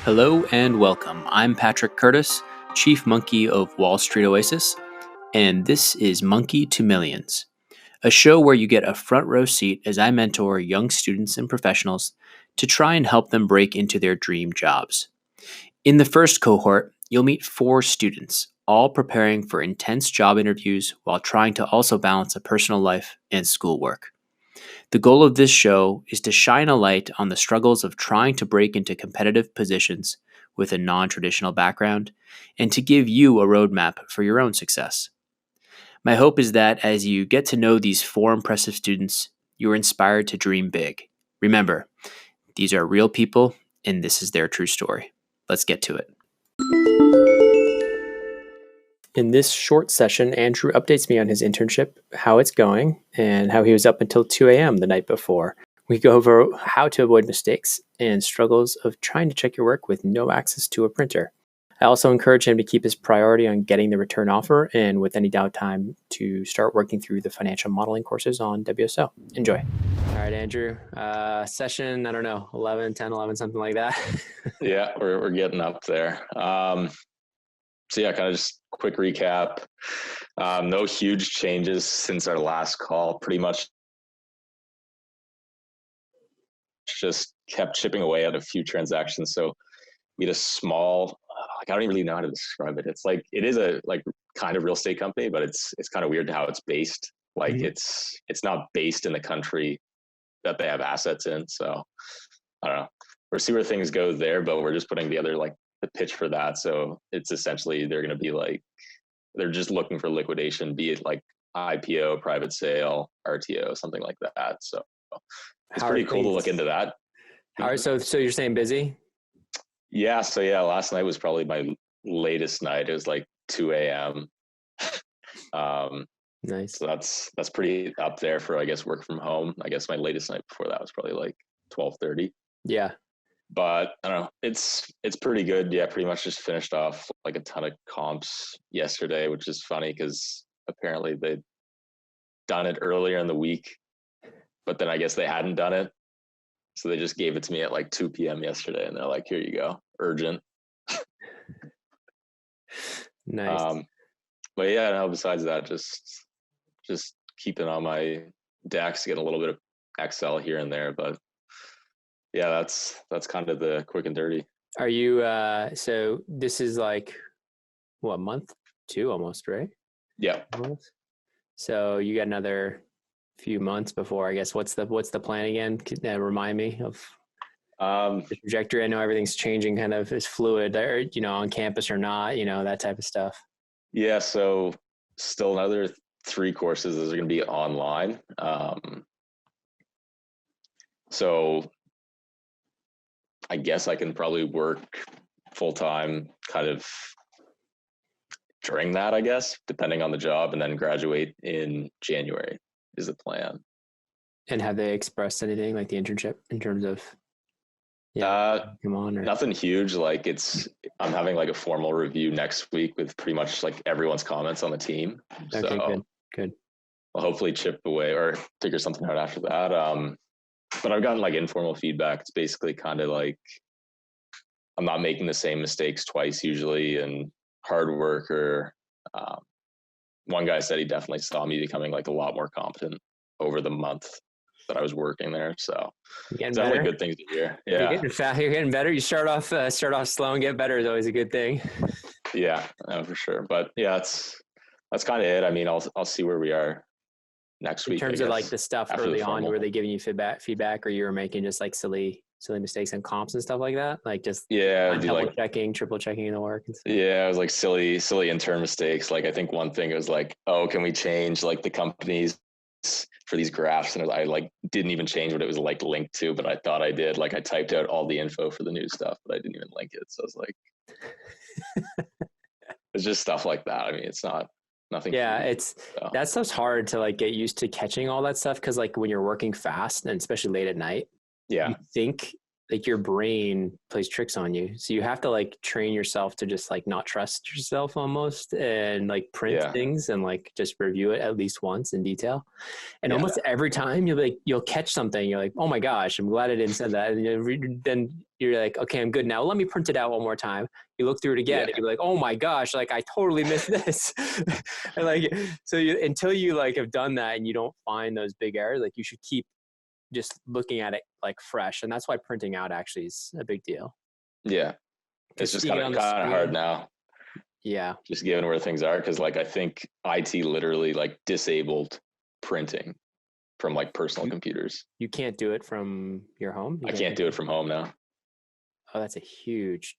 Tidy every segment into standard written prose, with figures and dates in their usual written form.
Hello and welcome. I'm Patrick Curtis, Chief Monkey of Wall Street Oasis, and this is Monkey to Millions, a show where you get a front row seat as I mentor young students and professionals to try and help them break into their dream jobs. In the first cohort, you'll meet 4 students, all preparing for intense job interviews while trying to also balance a personal life and schoolwork. The goal of this show is to shine a light on the struggles of trying to break into competitive positions with a non traditional background and to give you a roadmap for your own success. My hope is that as you get to know these 4 impressive students, you are inspired to dream big. Remember, these are real people and this is their true story. Let's get to it. In this short session, Andrew updates me on his internship, how it's going, and how he was up until 2 a.m. the night before. We go over how to avoid mistakes and struggles of trying to check your work with no access to a printer. I also encourage him to keep his priority on getting the return offer and with any downtime to start working through the financial modeling courses on WSO. Enjoy. All right, Andrew. Session, I don't know, 11, 10, 11, something like that. Yeah, we're getting up there. So yeah, kind of just quick recap. No huge changes since our last call. Pretty much just kept chipping away at a few transactions. So we had a small, I don't even really know how to describe it. It's like, it is a kind of real estate company, but it's kind of weird how it's based. Like it's not based in the country that they have assets in. So I don't know. We'll see where things go there, but we're just putting together the pitch for that. So it's essentially they're going to be they're just looking for liquidation, be it like IPO, private sale, RTO, something like that. So it's pretty cool to look into that. So you're saying busy? Yeah. So yeah, last night was probably my latest night. It was like 2 a.m. Nice. So that's pretty up there for, I guess, work from home. I guess my latest night before that was probably like 12:30. Yeah. But I don't know, it's pretty good. Yeah, pretty much just finished off like a ton of comps yesterday, which is funny because apparently they'd done it earlier in the week, but then I guess they hadn't done it. So they just gave it to me at like 2 p.m. yesterday and they're like, here you go, urgent. Nice. But yeah, no, besides that, just keeping on my decks, getting a little bit of Excel here and there, but yeah, that's kind of the quick and dirty. Are you so this is like what, month 2 almost, right? Yeah. Almost. So you got another few months before, I guess. What's the plan again? Remind me of the trajectory. I know everything's changing, kind of is fluid, or on campus or not, that type of stuff. Yeah, so still another 3 courses. Those are going to be online. So I guess I can probably work full-time kind of during that, I guess, depending on the job, and then graduate in January is the plan. And have they expressed anything like the internship in terms of come on? Or... Nothing huge. I'm having like a formal review next week with pretty much like everyone's comments on the team. Okay, so good. I'll hopefully chip away or figure something out after that. But I've gotten like informal feedback. It's basically kind of like I'm not making the same mistakes twice usually, and hard worker. One guy said he definitely saw me becoming like a lot more competent over the month that I was working there. So it's definitely good things to hear. Yeah, you're getting better. You start off slow and get better is always a good thing. Yeah, no, for sure. But yeah, that's kind of it. I mean, I'll see where we are next week. In terms of like the stuff early on, were they giving you feedback, or you were making just like silly mistakes on comps and stuff like that? Like just double checking, triple checking the work. And stuff. Yeah, it was like silly intern mistakes. Like I think one thing was like, oh, can we change like the companies for these graphs? And I like didn't even change what it was like linked to, but I thought I did. Like I typed out all the info for the new stuff, but I didn't even link it. So I was like, it's just stuff like that. I mean, it's not nothing. Yeah, that stuff's hard to like get used to catching all that stuff because like when you're working fast and especially late at night, yeah, you think like your brain plays tricks on you. So you have to like train yourself to just like not trust yourself almost, and like print Yeah. things and like just review it at least once in detail. And Yeah. almost every time you'll catch something. You're like, oh my gosh, I'm glad I didn't say that. And then you're like, okay, I'm good now. Let me print it out one more time. You look through it again Yeah. and you're like, oh my gosh, like I totally missed this. And like, so until you like have done that and you don't find those big errors, like you should keep just looking at it like fresh. And that's why printing out actually is a big deal. Yeah. It's Because just seeing kind it of on the kind of hard screen, now, yeah, just given where things are. Cause like, I think IT literally like disabled printing from like personal computers. you can't do it from your home. You I can't can't do it from home now. Oh, that's a huge,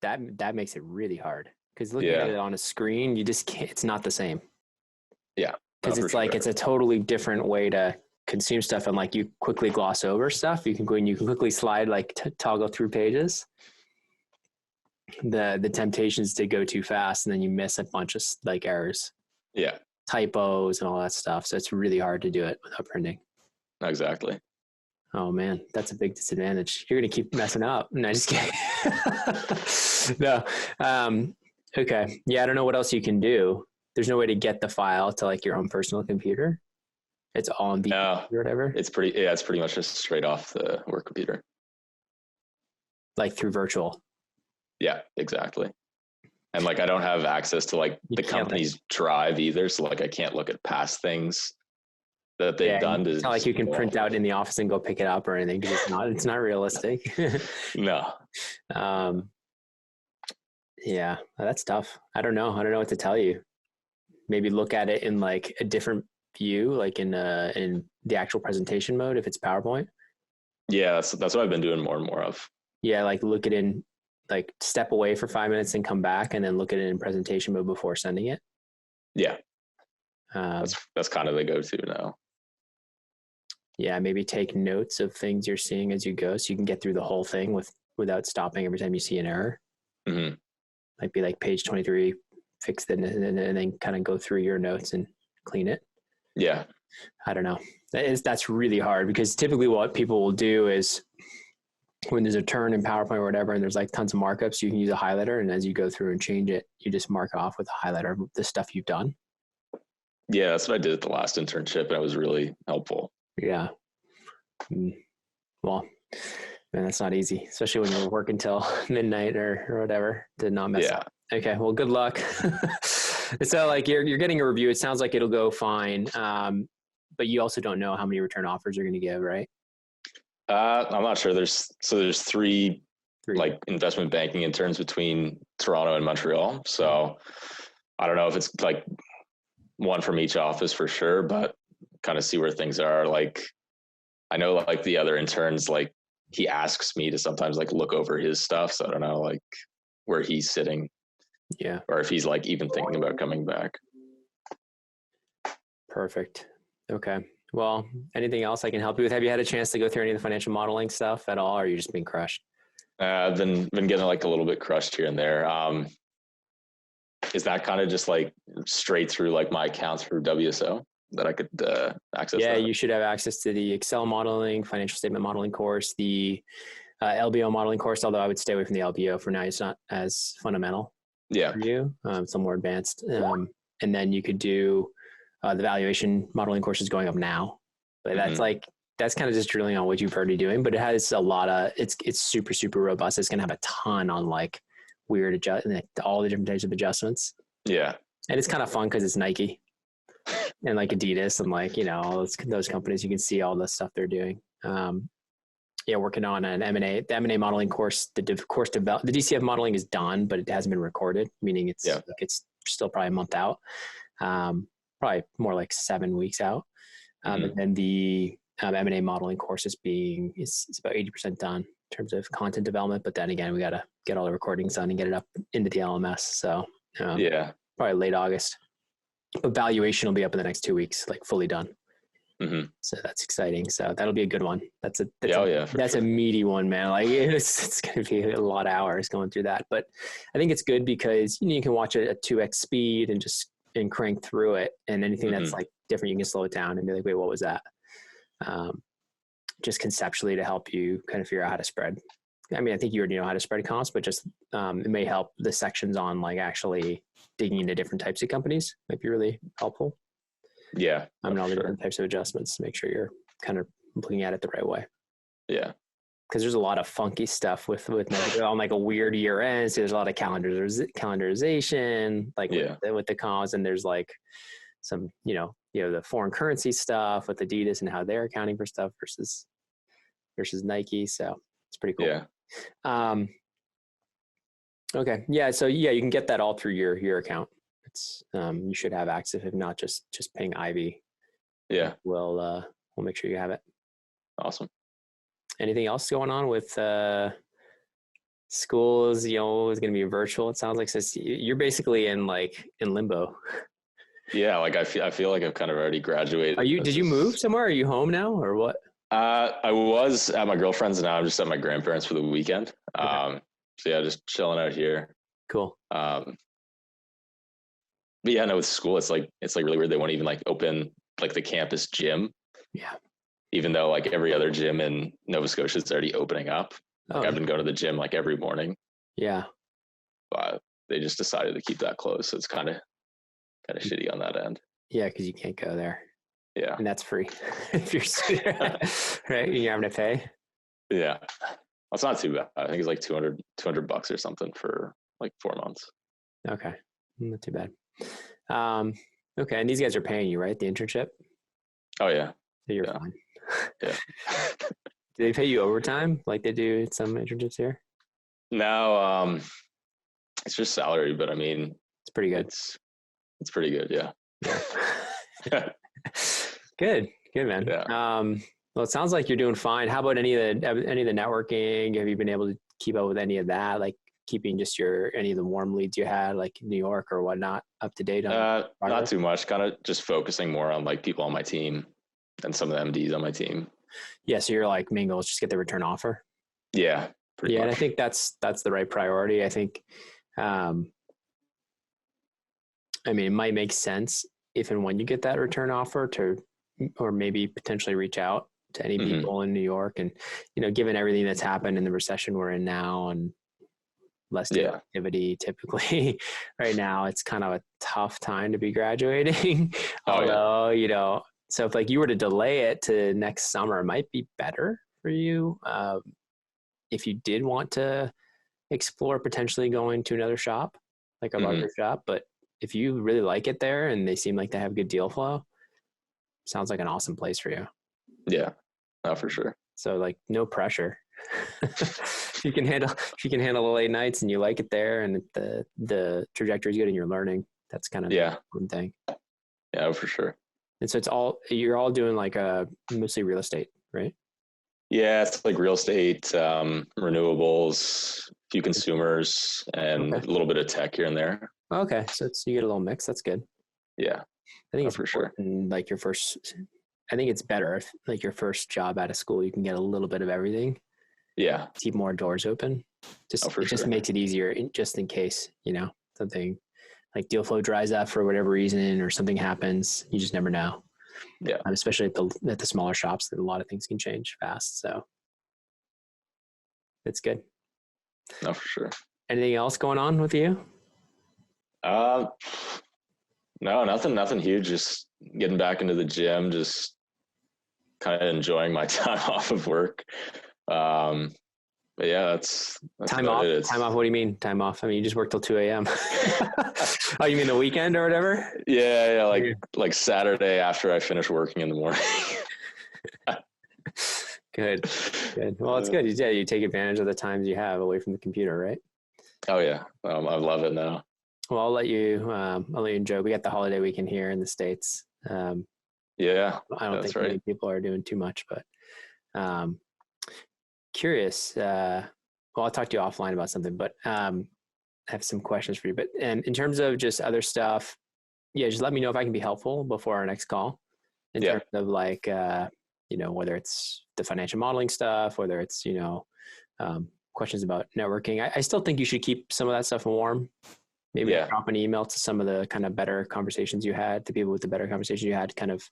that makes it really hard. Because looking at Yeah. it on a screen, you just can't, it's not the same. Yeah. No, Because for it's like, sure. it's a totally different way to consume stuff. And like you quickly gloss over stuff. You can go and you can quickly slide, like toggle through pages. The temptation is to go too fast and then you miss a bunch of like errors, Yeah. typos and all that stuff. So it's really hard to do it without printing. Exactly. Oh man, that's a big disadvantage. You're gonna keep messing up. No, just kidding. No. Okay. Yeah, I don't know what else you can do. There's no way to get the file to like your own personal computer. It's all on VPN No, or whatever, it's pretty much just straight off the work computer. like through virtual. Yeah, exactly. And like I don't have access to like You the can't. company's drive either, so like I can't look at past things that they've Yeah, done it's to not like you can go print off out of. in the office and go pick it up or anything because it's not realistic. No. um, yeah, that's tough. I don't know. I don't know what to tell you. Maybe look at it in like a different view, like in the actual presentation mode if it's PowerPoint. Yeah, that's what I've been doing more and more of. Yeah, like look at it in like step away for 5 minutes and come back and then look at it in presentation mode before sending it. Yeah, Um, that's kind of the go-to now. yeah, maybe take notes of things you're seeing as you go so you can get through the whole thing without stopping every time you see an error. Mm-hmm. Like be like page 23, fix it, and then kind of go through your notes and clean it. Yeah. I don't know. That's really hard because typically what people will do is when there's a turn in PowerPoint or whatever, and there's like tons of markups, you can use a highlighter. And as you go through and change it, you just mark off with a highlighter the stuff you've done. Yeah, that's what I did at the last internship, and it was really helpful. Yeah. Well, man, that's not easy, especially when you're working till midnight or whatever to not mess up. Okay. Well, good luck. So like you're getting a review. It sounds like it'll go fine. But you also don't know how many return offers you're going to give, right? I'm not sure. There's three like investment banking interns between Toronto and Montreal. So I don't know if it's like one from each office for sure, but kind of see where things are. Like I know like the other interns, like he asks me to sometimes like look over his stuff. So I don't know like where he's sitting. Yeah. Or if he's like even thinking about coming back. Perfect. Okay. Well, anything else I can help you with? Have you had a chance to go through any of the financial modeling stuff at all, or are you just being crushed? I've been getting like a little bit crushed here and there. Is that kind of just like straight through like my accounts for WSO that I could access? Yeah, that? you should have access to the Excel modeling, financial statement modeling course, the LBO modeling course, although I would stay away from the LBO for now. It's not as fundamental Yeah. for you. It's more advanced. And then you could do the valuation modeling course is going up now. But that's kind of just drilling on what you've already doing. But it has a lot of, it's super, super robust. It's going to have a ton on like weird all the different types of adjustments. Yeah. And it's kind of fun because it's Nike and like Adidas and like, all those companies, you can see all the stuff they're doing. Yeah, working on an M&A, the M&A modeling course, the DCF modeling is done, but it hasn't been recorded, meaning it's still probably a month out, probably more like 7 weeks out. And then the M&A modeling course it's about 80% done in terms of content development. But then again, we got to get all the recordings done and get it up into the LMS. So probably late August. But valuation will be up in the next 2 weeks, like fully done. So that's exciting. So that'll be a good one. That's a meaty one, man. Like it's going to be a lot of hours going through that, but I think it's good because you can watch it at 2x speed and crank through it. And anything that's like different, you can slow it down and be like, wait, what was that? just conceptually to help you kind of figure out how to spread. I mean, I think you already know how to spread comps, but just it may help the sections on like actually digging into different types of companies might be really helpful. Yeah. I mean, all the sure. different types of adjustments to make sure you're kind of looking at it the right way. Yeah. Because there's a lot of funky stuff with on like a weird year end. So there's a lot of calendarization, like with the comps, and there's like some, the foreign currency stuff with Adidas and how they're accounting for stuff versus Nike. So it's pretty cool. Yeah. Okay. Yeah. So yeah, you can get that all through your account. It's you should have access. If not, just ping Ivy. Yeah. We'll make sure you have it. Awesome. Anything else going on with schools? It's going to be virtual. It sounds like, so you're basically in limbo. Yeah. Like I feel like I've kind of already graduated. Did you move somewhere? Are you home now or what? I was at my girlfriend's and now I'm just at my grandparents for the weekend. Okay. So yeah, just chilling out here. Cool. But yeah, no, with school, it's like really weird. They won't even like open like the campus gym. Yeah. Even though like every other gym in Nova Scotia is already opening up. Like I've been going to the gym like every morning. Yeah. But they just decided to keep that closed. So it's kind of shitty on that end. Yeah. Cause you can't go there. Yeah. And that's free if you're right. You're having to pay. Yeah. That's not too bad. I think it's like $200 or something for like 4 months. Okay. Not too bad. Okay. And these guys are paying you, right? The internship? Oh yeah. So you're fine. Yeah. Do they pay you overtime like they do at some internships here? No, it's just salary, but I mean, it's pretty good. It's pretty good. Yeah. Good, man. Yeah. Well, it sounds like you're doing fine. How about any of the networking? Have you been able to keep up with any of that? Like keeping just any of the warm leads you had, like New York or whatnot, up to date on? Not too much. Kind of just focusing more on like people on my team and some of the MDs on my team. Yeah. So you're like, main goal is just get the return offer. Yeah. Pretty much. And I think that's the right priority. I think, I mean, it might make sense if and when you get that return offer or maybe potentially reach out to any people in New York. And, given everything that's happened in the recession we're in now and less activity typically right now, it's kind of a tough time to be graduating. Although, so if like you were to delay it to next summer, it might be better for you. If you did want to explore potentially going to another shop, like a larger shop, but if you really like it there and they seem like they have good deal flow, sounds like an awesome place for you. Yeah, for sure. So like no pressure. If you can handle the late nights and you like it there and the trajectory is good and you're learning, that's kind of the one thing. Yeah, for sure. And so you're all doing like mostly real estate, right? Yeah, it's like real estate, renewables, a few consumers, and a little bit of tech here and there. Okay, so you get a little mix. That's good. Yeah, I think it's for sure. Like I think it's better if like your first job out of school, you can get a little bit of everything. Yeah, keep more doors open. Just makes it easier, just in case something like deal flow dries up for whatever reason or something happens. You just never know. Yeah, especially at the smaller shops, that a lot of things can change fast. So it's good. No, for sure. Anything else going on with you? No, nothing huge. Just getting back into the gym, just kind of enjoying my time off of work. But yeah, that's time off. Time off. What do you mean time off? I mean, you just work till 2 a.m. Oh, you mean the weekend or whatever? Yeah. Like Saturday after I finish working in the morning. Good. Well, it's good. You take advantage of the times you have away from the computer, right? Oh yeah. I love it now. Well, I'll let you enjoy. We got the holiday weekend here in the States. Yeah. I don't think many people are doing too much, but curious. Well, I'll talk to you offline about something, but I have some questions for you. But in terms of just other stuff, just let me know if I can be helpful before our next call. In terms of like, whether it's the financial modeling stuff, whether it's questions about networking. I still think you should keep some of that stuff warm. Maybe drop an email to some of the kind of better conversations you had, to people with the better conversations you had kind of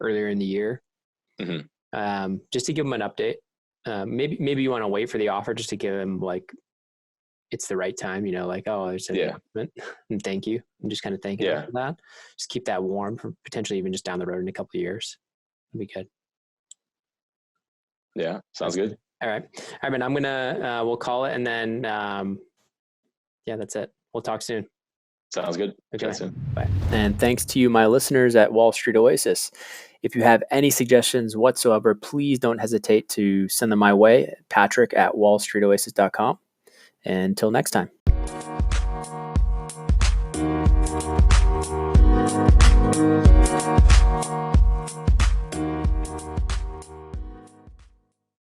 earlier in the year. just to give him an update. Maybe you want to wait for the offer just to give him like it's the right time, like, oh, I said the announcement and thank you. I'm just kind of thanking him for that. Just keep that warm for potentially even just down the road in a couple of years. It'd be good. Yeah, sounds good. All right, man. I'm gonna we'll call it, and then that's it. We'll talk soon. Sounds good. Okay. Soon. Bye. And thanks to you, my listeners at Wall Street Oasis. If you have any suggestions whatsoever, please don't hesitate to send them my way, patrick@wallstreetoasis.com. And until next time.